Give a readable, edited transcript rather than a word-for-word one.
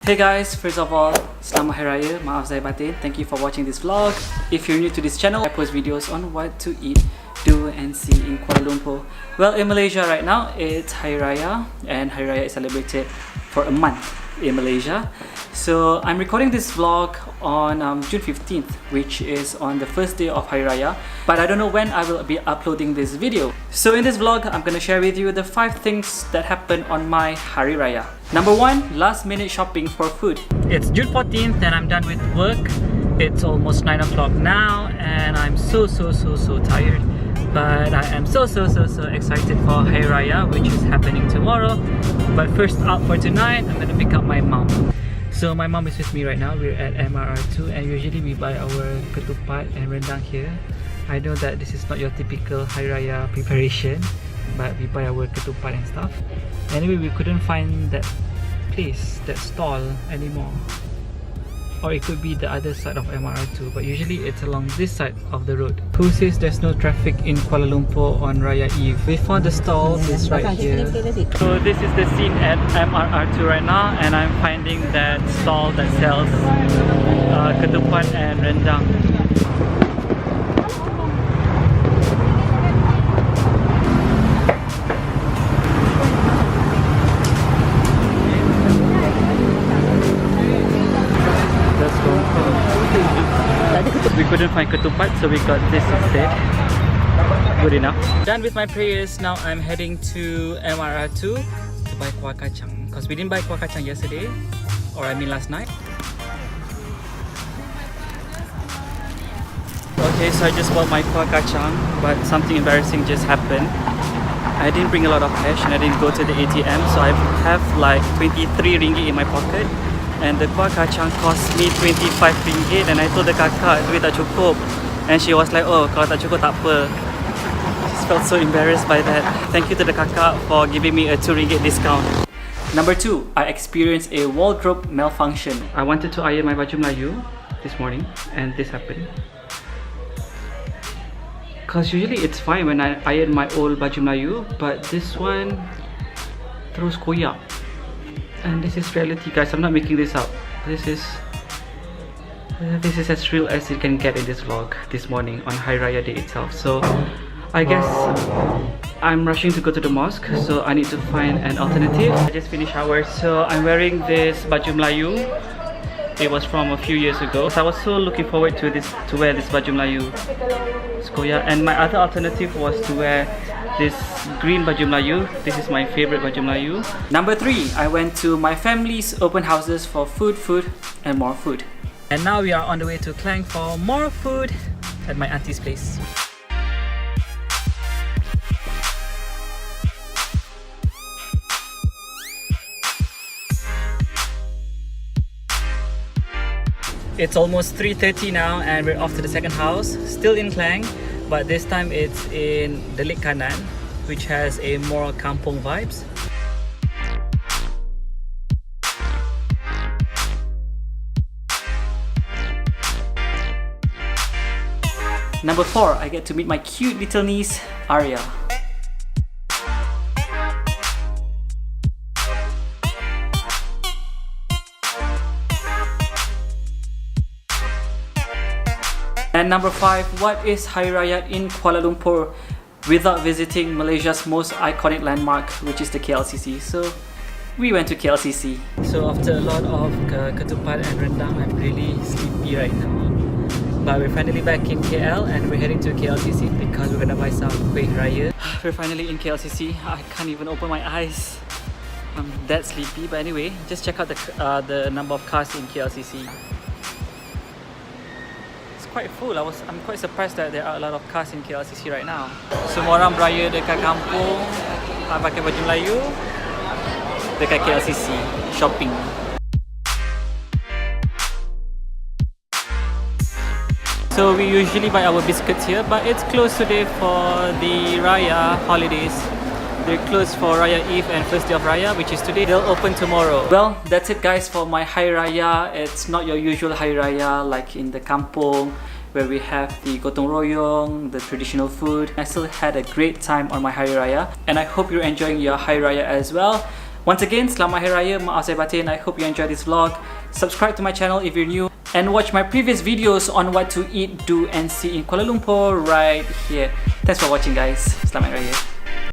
Hey guys, first of all, Selamat Hari Raya, maaf zahir batin. Thank you for watching this vlog. If you're new to this channel, I post videos on what to eat, do and see in Kuala Lumpur. Well, in Malaysia right now, it's Hari Raya, and Hari Raya is celebrated for a month in Malaysia. So I'm recording this vlog on June 15th, which is on the first day of Hari Raya, but I don't know when I will be uploading this video. So in this vlog, I'm gonna share with you the 5 things that happened on my Hari Raya. Number 1, last minute shopping for food. It's June 14th and I'm done with work. It's almost 9 o'clock now and I'm so tired. But I am so excited for Hari Raya, which is happening tomorrow. But first up for tonight, I'm gonna pick up my mom. So my mom is with me right now. We're at MRR2 and usually we buy our ketupat and rendang here. I know that this is not your typical Hari Raya preparation, but we buy our ketupat and stuff. Anyway, we couldn't find that place, that stall anymore. Or it could be the other side of MRR2, but usually it's along this side of the road. Who says there's no traffic in Kuala Lumpur on Raya Eve? We found the stall, it's right here. So this is the scene at MRR2 right now, and I'm finding that stall that sells ketupat and rendang. We couldn't find ketupat, so we got this instead. Good enough. Done with my prayers, now I'm heading to MRR2 to buy kuah kacang, because we didn't buy kuah kacang yesterday, or I mean last night. Okay, so I just bought my kuah kacang, but something embarrassing just happened. I didn't bring a lot of cash and I didn't go to the ATM, so I have like 23 ringgit in my pocket. And the kuah kacang cost me 25 ringgit, and I told the kakak duit tak cukup, and she was like, oh, kalau tak cukup tak apa. Just felt so embarrassed by that. Thank you to the kakak for giving me a 2 ringgit discount. Number 2, I experienced a wardrobe malfunction. I wanted to iron my baju Melayu this morning and this happened. Cause usually it's fine when I iron my old baju Melayu, but this one terus koyak. And this is reality, guys. I'm not making this up. This is as real as it can get in this vlog this morning on Hari Raya day itself. So I guess I'm rushing to go to the mosque, so I need to find an alternative. I just finished hours, so I'm wearing this baju Melayu. It was from a few years ago. So I was so looking forward to wear this baju Melayu. And my other alternative was to wear this green baju Melayu. This is my favorite baju Melayu. Number 3, I went to my family's open houses for food, and more food. And now we are on the way to Klang for more food at my auntie's place. It's almost 3:30 now and we're off to the second house, still in Klang, but this time it's in the Lake Kanan, which has a more kampung vibes. Number 4, I get to meet my cute little niece, Arya. And number 5, what is Hari Raya in Kuala Lumpur without visiting Malaysia's most iconic landmark, which is the KLCC? So we went to KLCC. So after a lot of ketupat and rendang, I'm really sleepy right now. But we're finally back in KL and we're heading to KLCC because we're gonna buy some kuih raya. We're finally in KLCC. I can't even open my eyes. I'm that sleepy. But anyway, just check out the number of cars in KLCC. Quite full. I'm quite surprised that there are a lot of cars in KLCC right now. Semua orang beraya dekat kampung, pakai baju Melayu dekat KLCC shopping. So we usually buy our biscuits here, but it's closed today for the Raya holidays. They're closed for Raya Eve and first day of Raya, which is today. They'll open tomorrow. Well, that's it guys for my Hari Raya. It's not your usual Hari Raya like in the kampung where we have the gotong royong, the traditional food. I still had a great time on my Hari Raya and I hope you're enjoying your Hari Raya as well. Once again, Selamat Hari Raya, maaf saya batin. I hope you enjoyed this vlog. Subscribe to my channel if you're new and watch my previous videos on what to eat, do and see in Kuala Lumpur right here. Thanks for watching guys. Selamat Hari Raya.